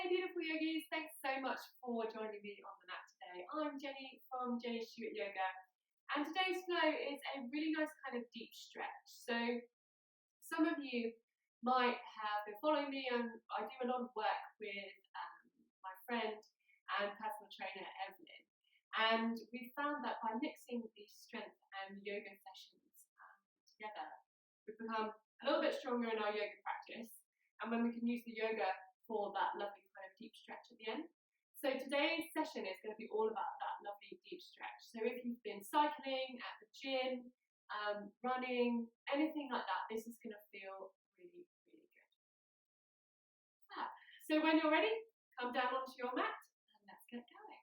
Hey beautiful yogis, thanks so much for joining me on the mat today. I'm Jenny from Jenny Stewart Yoga, and today's flow is a really nice kind of deep stretch. So some of you might have been following me, and I do a lot of work with my friend and personal trainer Evelyn, and we found that by mixing the strength and yoga sessions together, we've become a little bit stronger in our yoga practice, and when we can use the yoga for that lovely kind of deep stretch at the end. So today's session is going to be all about that lovely deep stretch. So if you've been cycling, at the gym, running, anything like that, this is going to feel really, really good. So when you're ready, come down onto your mat and let's get going.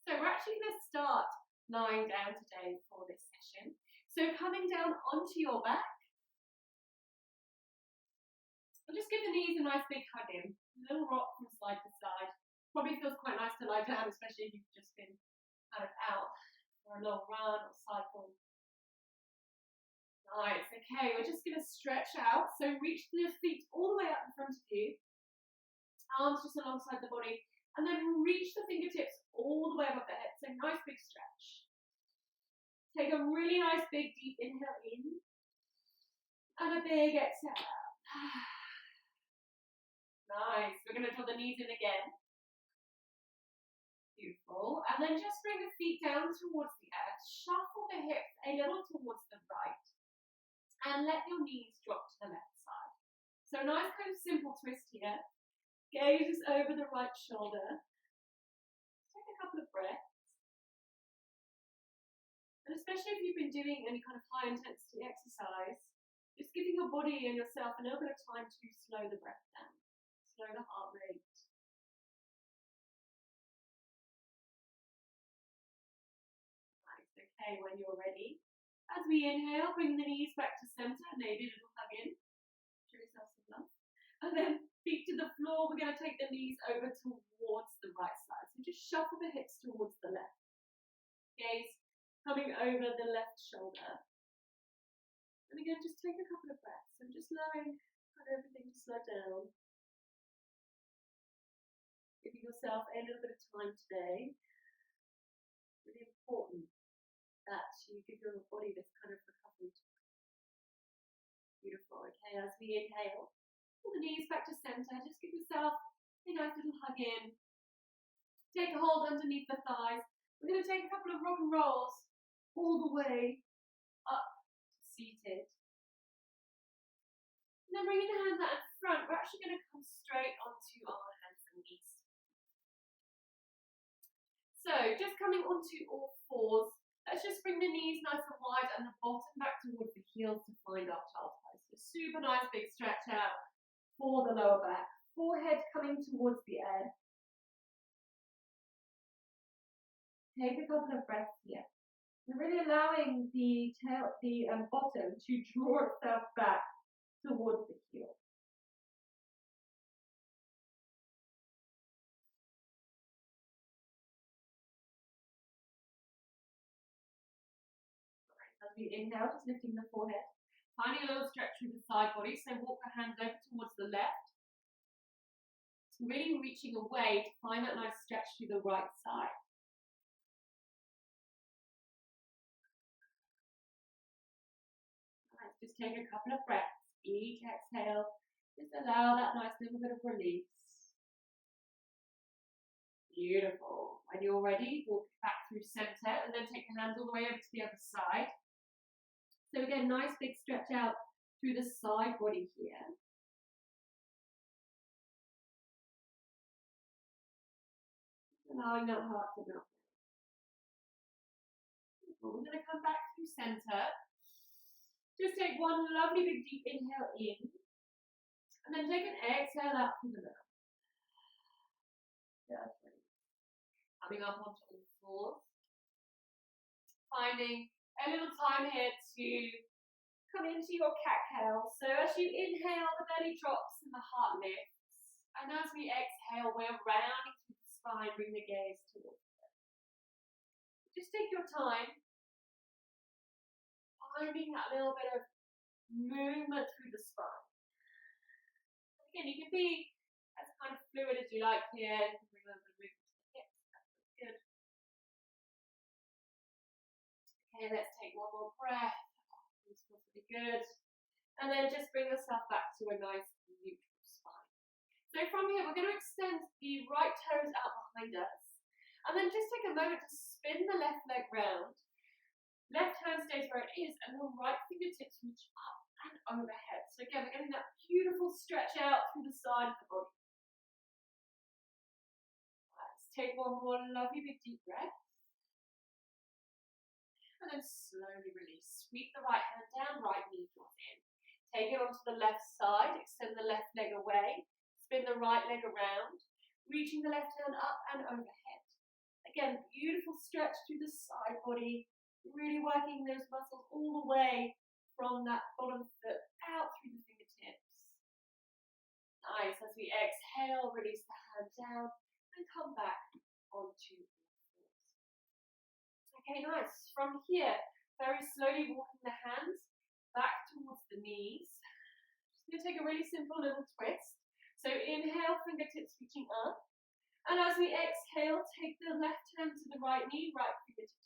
So we're actually going to start lying down today for this session. So coming down onto your back, and just give the knees a nice big hug in, a little rock from side to side. Probably feels quite nice to lie down, especially if you've just been kind of out for a long run or cycle. Nice, okay, we're just going to stretch out. So reach the feet all the way up in front of you, arms just alongside the body, and then reach the fingertips all the way above the head. So nice big stretch. Take a really nice big deep inhale in and a big exhale. Nice. We're going to draw the knees in again. Beautiful. And then just bring the feet down towards the earth. Shuffle the hips a little towards the right. And let your knees drop to the left side. So nice kind of simple twist here. Gaze over the right shoulder. Take a couple of breaths. And especially if you've been doing any kind of high intensity exercise, just giving your body and yourself a little bit of time to slow the breath down, slow the heart rate. Nice, okay, when you're ready, as we inhale, bring the knees back to center, maybe a little hug in, show yourself some love. And then feet to the floor, we're going to take the knees over towards the right side. So just shuffle the hips towards the left. Gaze coming over the left shoulder. And again, just take a couple of breaths and just allowing everything to slow down. Giving yourself a little bit of time today. Really important that you give your body this kind of recovery time. Beautiful. Okay, as we inhale, pull the knees back to center. Just give yourself a nice little hug in. Take a hold underneath the thighs. We're going to take a couple of rock and rolls all the way up to seated. And then bringing the hands out in front, we're actually going to come straight onto our hands and knees. So just coming onto all fours, let's just bring the knees nice and wide and the bottom back towards the heels to find our child's pose. So super nice big stretch out for the lower back. Forehead coming towards the air. Take a couple of breaths here. We're really allowing the bottom to draw itself back towards the heel. As we inhale, just lifting the forehead. Finding a little stretch through the side body, so walk the hands over towards the left. Really reaching away to find that nice stretch through the right side. Nice, just take a couple of breaths. Each exhale, just allow that nice little bit of release. Beautiful. When you're ready, walk back through center and then take the hands all the way over to the other side. So again, nice big stretch out through the side body here. Allowing that heart to melt. We're going to come back through center. Just take one lovely big deep inhale in. And then take an exhale out through the mouth. Coming up onto all fours. Finding a little time here to come into your cat-cow. So as you inhale, the belly drops and the heart lifts. And as we exhale, we're rounding through the spine, bring the gaze towards it. Just take your time, finding that little bit of movement through the spine. Again, you can be as kind of fluid as you like here. You can bring a little bit of movement to the hips. That's good. Okay, let's take one more breath. This feels really good. And then just bring yourself back to a nice neutral spine. So from here, we're going to extend the right toes out behind us. And then just take a moment to spin the left leg round. Left hand stays where it is, and the right fingertips reach up and overhead. So again, we're getting that beautiful stretch out through the side of the body. Let's take one more lovely big deep breath. And then slowly release. Sweep the right hand down, right knee draws in. Take it onto the left side, extend the left leg away, spin the right leg around, reaching the left hand up and overhead. Again, beautiful stretch through the side body. Really working those muscles all the way from that bottom foot out through the fingertips. Nice. As we exhale, release the hand down and come back onto all fours. Okay, nice. From here, very slowly walking the hands back towards the knees. Just going to take a really simple little twist. So inhale, fingertips reaching up. And as we exhale, take the left hand to the right knee, right fingertips.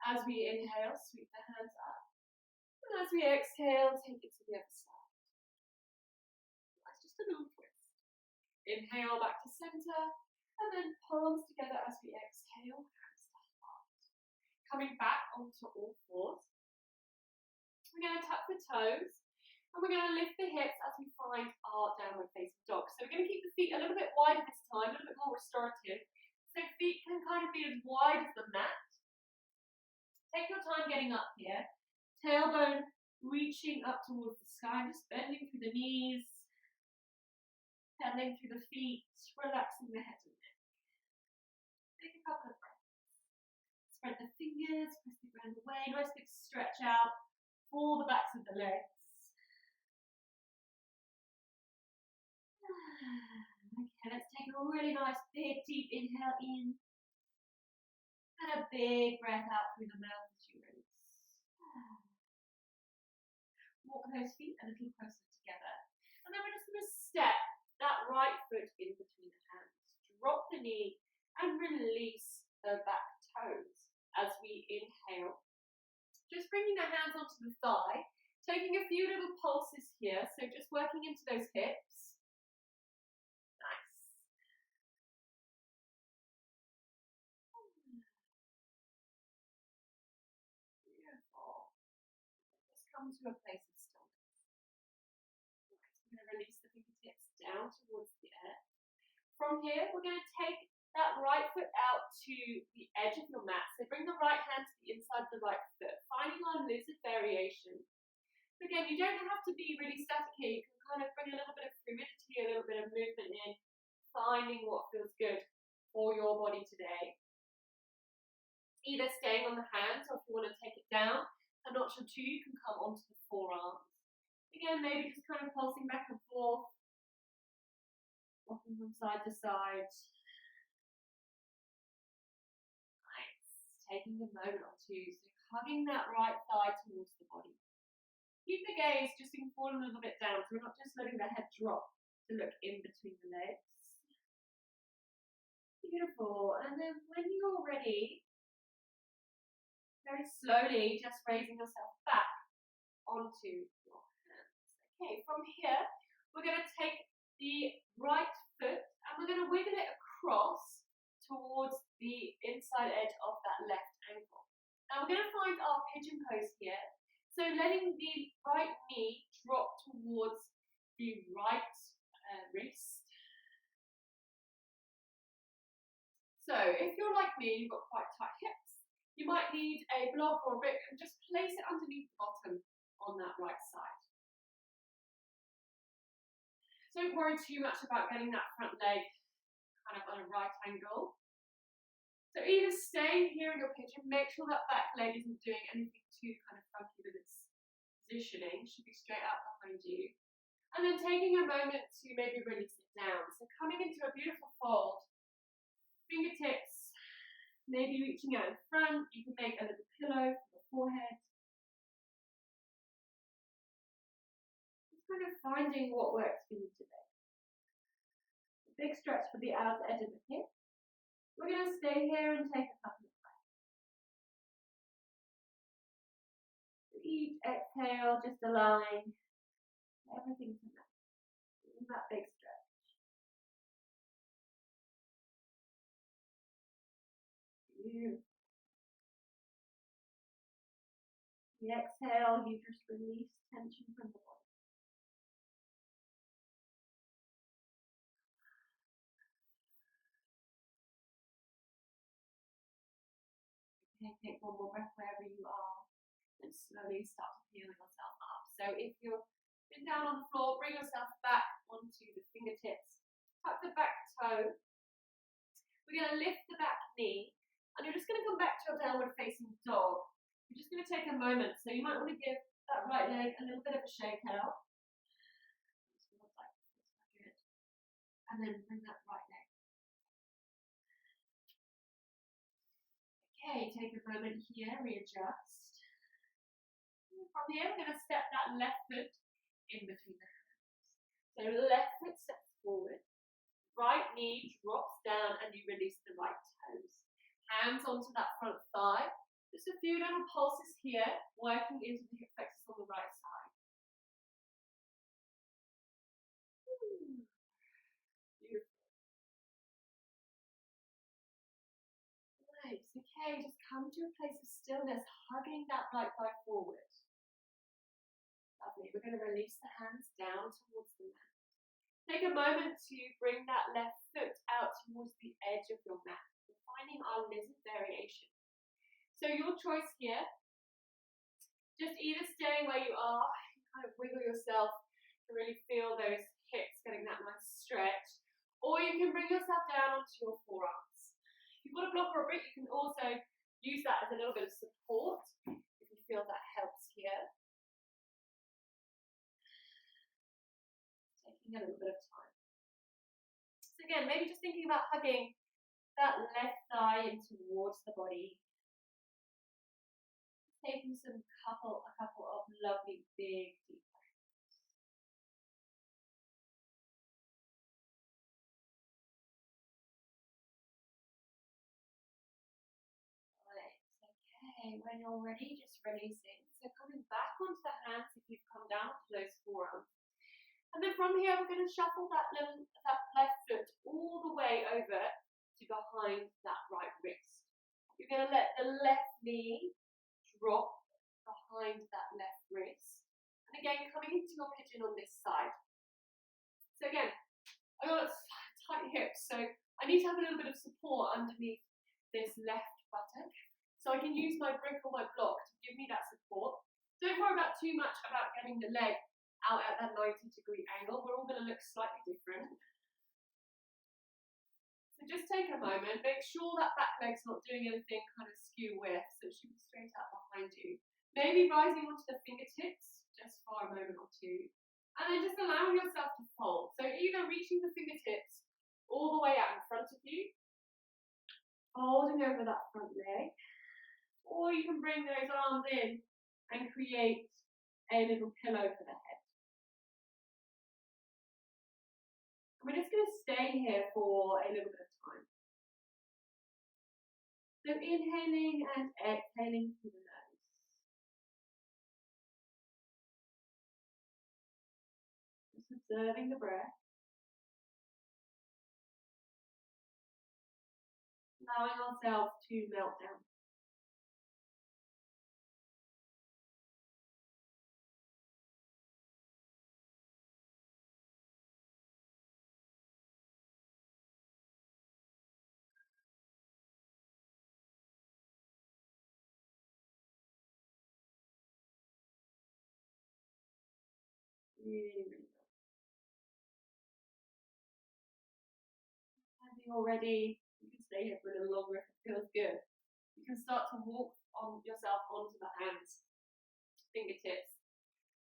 As we inhale, sweep the hands up. And as we exhale, take it to the other side. That's just a little twist. Inhale back to center, and then palms together as we exhale, hands to heart. Coming back onto all fours. We're going to tuck the toes, and we're going to lift the hips as we find our downward facing dog. So we're going to keep the feet a little bit wider this time, a little bit more restorative. So feet can kind of be as wide as the mat. Take your time getting up here. Tailbone reaching up towards the sky, just bending through the knees, pedaling through the feet, relaxing the head and neck. Take a couple of breaths. Spread the fingers, press the ground away, nice big stretch out for the backs of the legs. Okay, let's take a really nice big deep inhale in. And a big breath out through the mouth as you release. Walk those feet a little closer together. And then we're just going to step that right foot in between the hands. Drop the knee and release the back toes as we inhale. Just bringing the hands onto the thigh, taking a few little pulses here. So just working into those hips. To a place of stillness. Right, we're going to release the fingertips down towards the earth. From here, we're going to take that right foot out to the edge of your mat. So bring the right hand to the inside of the right foot, finding our lizard variation. So again, you don't have to be really static here. You can kind of bring a little bit of fluidity, a little bit of movement in, finding what feels good for your body today. Either staying on the hands, or if you want to take it down, a notch or two, you can come onto the forearms. Again, maybe just kind of pulsing back and forth, rocking from side to side. Nice. Taking a moment or two, so hugging that right thigh towards the body. Keep the gaze just in forward a little bit down, so we're not just letting the head drop to look in between the legs. Beautiful. And then when you're ready, very slowly, just raising yourself back onto your hands. Okay, from here, we're going to take the right foot and we're going to wiggle it across towards the inside edge of that left ankle. Now we're going to find our pigeon pose here. So letting the right knee drop towards the right wrist. So if you're like me, you've got quite tight hips, you might need a block or a brick and just place it underneath the bottom on that right side. Don't worry too much about getting that front leg kind of on a right angle. So either staying here in your pigeon, make sure that back leg isn't doing anything too kind of funky with its positioning, should be straight out behind you. And then taking a moment to maybe release it down. So coming into a beautiful fold, fingertips maybe reaching out in front. You can make a little pillow for the forehead. kind of finding what works for you today. A big stretch for the outer edge of the hip. We're going to stay here and take a couple of breaths. Each exhale, just allowing everything to melt in that big stretch. Beautiful. The exhale, you just release tension from the body. Okay, take one more breath wherever you are and slowly start to feel yourself up. So if you've been down on the floor, bring yourself back onto the fingertips. Tuck the back toe. We're going to lift the back knee and you're just going to come back to your downward facing dog. You're just going to take a moment. So you might want to give that right leg a little bit of a shake out. And then bring that right leg. Okay, take a moment here, readjust. From here, we're going to step that left foot in between the hands. So left foot steps forward, right knee drops down and you release the right toes. Hands onto that front thigh. Just a few little pulses here, working into the hip flexors on the right side. Beautiful. Nice. Okay, just come to a place of stillness, hugging that right thigh forward. Lovely. We're going to release the hands down towards the mat. Take a moment to bring that left foot out towards the edge of your mat. We're finding our lizard variation. So your choice here, just either staying where you are, kind of wiggle yourself to really feel those hips getting that nice stretch, or you can bring yourself down onto your forearms. If you've got a block or a brick, you can also use that as a little bit of support if you feel that helps here. Taking a little bit of time. So again, maybe just thinking about hugging that left thigh in towards the body. Taking a couple of lovely big deep breaths. Right, okay, when you're ready, just releasing. So coming back onto the hands if you've come down to those forearms. And then from here, we're going to shuffle that left foot all the way over to behind that right wrist. You're going to let the left knee drop behind that left wrist. And again, coming into your pigeon on this side. So again, I've got tight hips, so I need to have a little bit of support underneath this left buttock. So I can use my brick or my block to give me that support. Don't worry about too much about getting the leg out at that 90-degree angle. We're all going to look slightly different. So just take a moment, make sure that back leg's not doing anything kind of skew with, so it should be straight out behind you. Maybe rising onto the fingertips, just for a moment or two. And then just allowing yourself to fold. So either reaching the fingertips all the way out in front of you, folding over that front leg, or you can bring those arms in and create a little pillow for the head. And we're just going to stay here for a little bit of time. So inhaling and exhaling through the nose. Just observing the breath. Allowing ourselves to melt down. Really, really good. As you're ready, you can stay here for a little longer if it feels good. You can start to walk on yourself onto the hands, fingertips,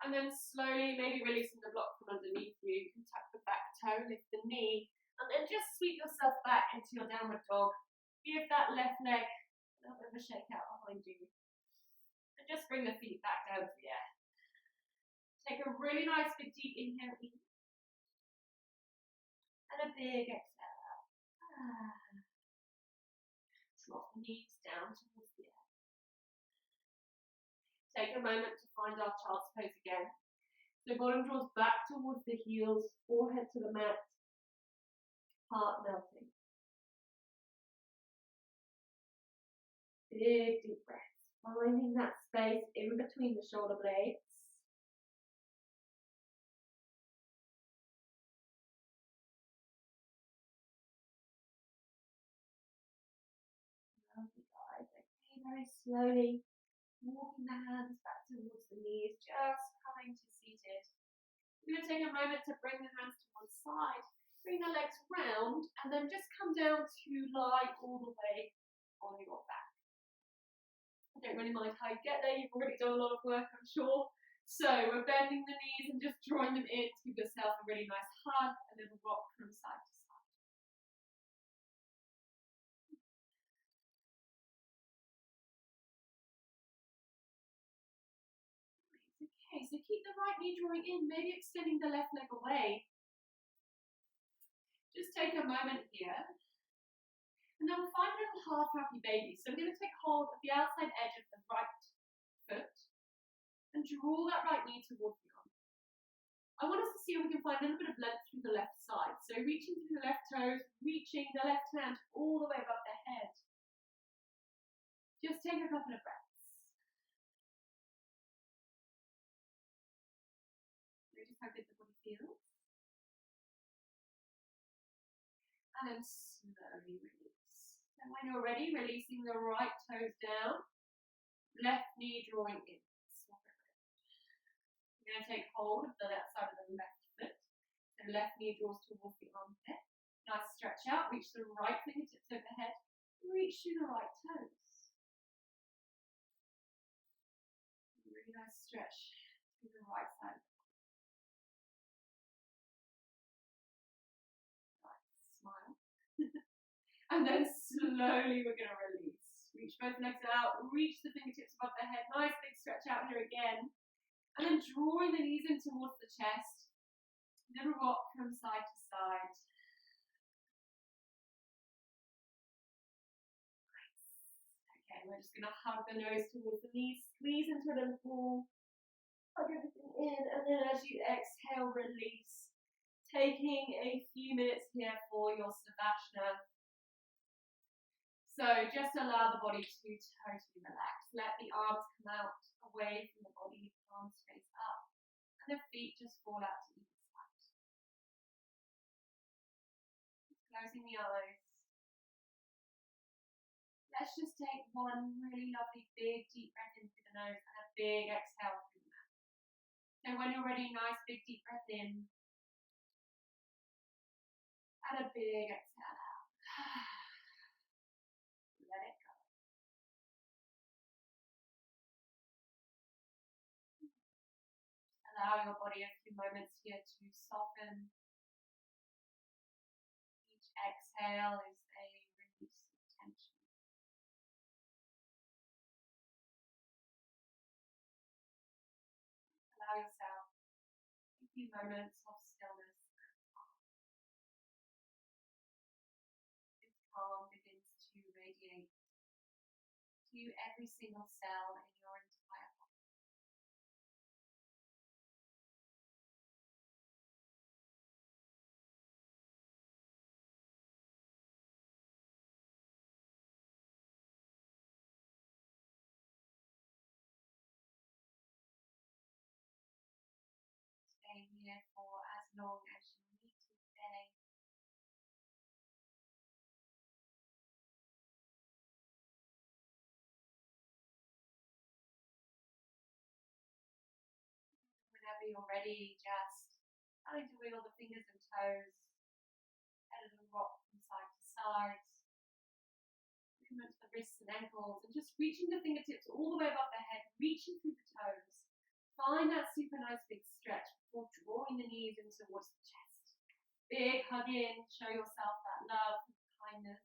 and then slowly, maybe releasing the block from underneath you. You can tuck the back toe, lift the knee, and then just sweep yourself back into your downward dog. Give that left leg a little bit of a shake out behind you. And just bring the feet back down to the air. Take a really nice big deep inhale in. And a big exhale out. Drop the knees down towards the earth. Take a moment to find our child's pose again. So bottom draws back towards the heels, forehead to the mat, heart melting. Big deep breaths, finding that space in between the shoulder blades. Lovely guys. Okay, very slowly walking the hands back towards the knees, just coming to seated. We're going to take a moment to bring the hands to one side, bring the legs round, and then just come down to lie all the way on your back. I don't really mind how you get there, you've already done a lot of work, I'm sure. So we're bending the knees and just drawing them in to give yourself a really nice hug, and then rock from side to side. Okay, so keep the right knee drawing in, maybe extending the left leg away. Just take a moment here. And then we'll find a little half happy baby. So we're going to take hold of the outside edge of the right foot and draw that right knee towards the arm. I want us to see if we can find a little bit of length through the left side. So reaching through the left toes, reaching the left hand all the way above the head. Just take a couple of breaths. Notice how good the body feels. And then slowly release. And when you're ready, releasing the right toes down, left knee drawing in. Swap it around. We're going to take hold of the left side of the left foot. The left knee draws towards the armpit. Nice stretch out, reach the right fingertips overhead, reach through the right toes. Really nice stretch through the right side. Right, smile. And then slowly we're going to release. Reach both legs out, reach the fingertips above the head. Nice big stretch out here again. And then drawing the knees in towards the chest. Then rock from side to side. Nice. Okay, we're just going to hug the nose towards the knees, squeeze into a little ball. Hug everything in, and then as you exhale, release. Taking a few minutes here for your Savasana. So just allow the body to totally relax. Let the arms come out away from the body, palms face up, and the feet just fall out to either side. Just closing the eyes. Let's just take one really lovely big deep breath in through the nose and a big exhale through the mouth. So when you're ready, nice big deep breath in. And a big exhale out. Let it go. Allow your body a few moments here to soften. Each exhale is a release of tension. Allow yourself a few moments of stillness and calm. This calm begins to radiate to every single cell in your entire body. Stay here for as long as you need to stay. Whenever you're ready, just starting to wiggle the fingers and toes, a little rock from side to side, movement of the wrists and ankles, and just reaching the fingertips all the way above the head, reaching through the toes. Find that super nice big stretch before drawing the knees in towards the chest. Big hug in, show yourself that love and kindness.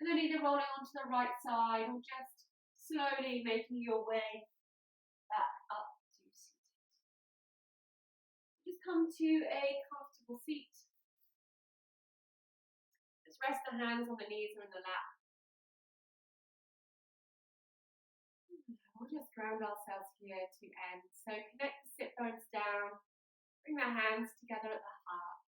And then either rolling onto the right side or just slowly making your way back up to seated. come to a comfortable seat. Just rest the hands on the knees or in the lap. We'll just ground ourselves here to end. So connect the sit bones down. Bring the hands together at the heart.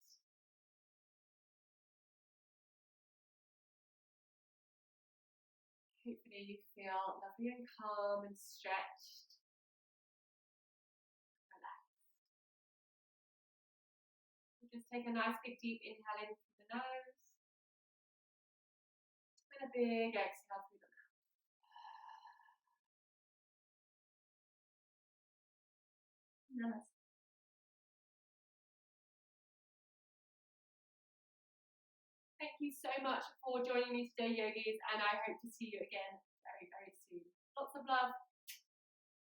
Hopefully you feel lovely and calm and stretched. Relaxed. We'll just take a nice big deep inhale in through the nose. And a big exhale through the mouth. Namaste. Thank you so much for joining me today, yogis, and I hope to see you again very, very soon. Lots of love.